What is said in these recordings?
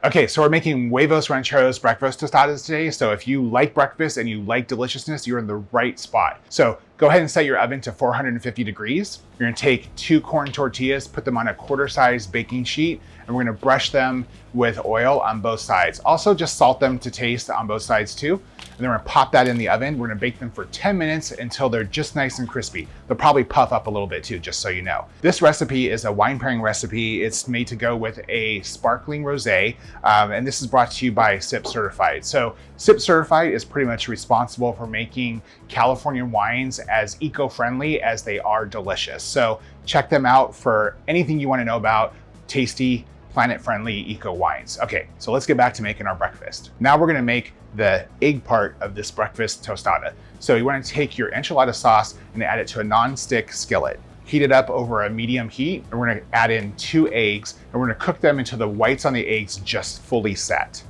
Okay, so we're making Huevos Rancheros breakfast tostadas today. So if you like breakfast and you like deliciousness, you're in the right spot. So go ahead and set your oven to 450 degrees. You're gonna take 2 corn tortillas, put them on a quarter-size baking sheet, and we're gonna brush them with oil on both sides. Also, just salt them to taste on both sides too. And then we're gonna pop that in the oven. We're gonna bake them for 10 minutes until they're just nice and crispy. They'll probably puff up a little bit too, just so you know. This recipe is a wine pairing recipe. It's made to go with a sparkling rosé, and this is brought to you by SIP Certified. So SIP Certified is pretty much responsible for making California wines as eco-friendly as they are delicious. So check them out for anything you wanna know about tasty, planet-friendly eco wines. Okay, so let's get back to making our breakfast. Now we're gonna make the egg part of this breakfast tostada. So you wanna take your enchilada sauce and add it to a non-stick skillet. Heat it up over a medium heat, and we're gonna add in 2 eggs, and we're gonna cook them until the whites on the eggs just fully set.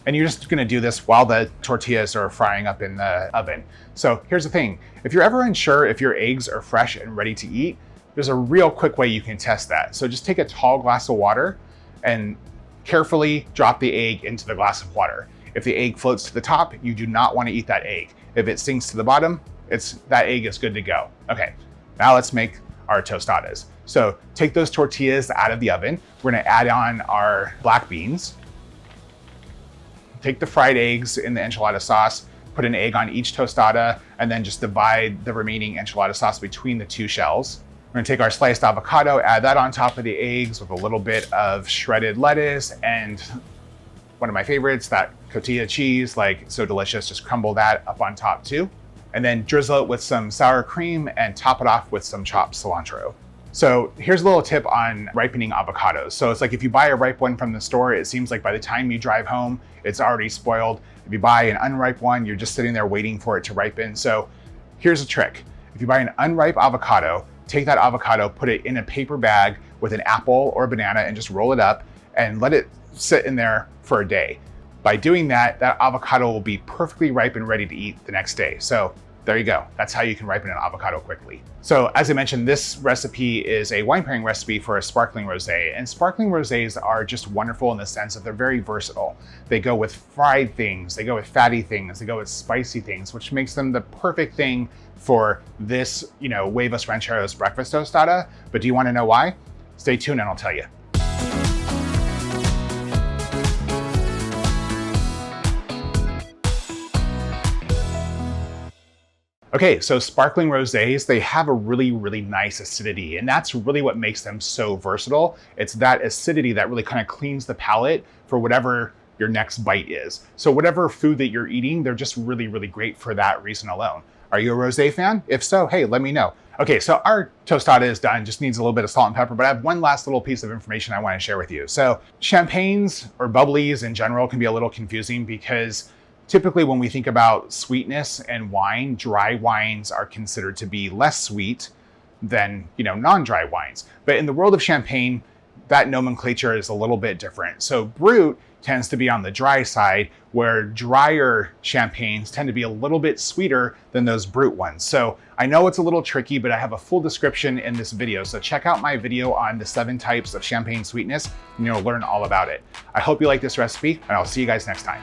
And you're just gonna do this while the tortillas are frying up in the oven. So here's the thing, if you're ever unsure if your eggs are fresh and ready to eat, there's a real quick way you can test that. So just take a tall glass of water and carefully drop the egg into the glass of water. If the egg floats to the top, you do not want to eat that egg. If it sinks to the bottom, that egg is good to go. Okay, now let's make our tostadas. So take those tortillas out of the oven. We're gonna add on our black beans. Take the fried eggs in the enchilada sauce, put an egg on each tostada, and then just divide the remaining enchilada sauce between the 2 shells. We're gonna take our sliced avocado, add that on top of the eggs with a little bit of shredded lettuce and one of my favorites, that cotija cheese, like so delicious, just crumble that up on top too. And then drizzle it with some sour cream and top it off with some chopped cilantro. So here's a little tip on ripening avocados. So it's like if you buy a ripe one from the store, it seems like by the time you drive home, it's already spoiled. If you buy an unripe one, you're just sitting there waiting for it to ripen. So here's a trick. If you buy an unripe avocado, take that avocado, put it in a paper bag with an apple or a banana and just roll it up and let it sit in there for a day. By doing that, that avocado will be perfectly ripe and ready to eat the next day. So there you go. That's how you can ripen an avocado quickly. So as I mentioned, this recipe is a wine pairing recipe for a sparkling rosé. And sparkling rosés are just wonderful in the sense that they're very versatile. They go with fried things, they go with fatty things, they go with spicy things, which makes them the perfect thing for this, Huevos Rancheros breakfast tostada. But do you want to know why? Stay tuned and I'll tell you. Okay, so sparkling rosés, they have a really, really nice acidity, and that's really what makes them so versatile. It's that acidity that really kind of cleans the palate for whatever your next bite is. So whatever food that you're eating, they're just really, really great for that reason alone. Are you a rosé fan? If so, hey, let me know. Okay, so our tostada is done, just needs a little bit of salt and pepper, but I have one last little piece of information I want to share with you. So champagnes or bubblies in general can be a little confusing because typically when we think about sweetness and wine, dry wines are considered to be less sweet than, non-dry wines. But in the world of champagne, that nomenclature is a little bit different. So Brut tends to be on the dry side, where drier champagnes tend to be a little bit sweeter than those Brut ones. So I know it's a little tricky, but I have a full description in this video. So check out my video on the 7 types of champagne sweetness and you'll learn all about it. I hope you like this recipe and I'll see you guys next time.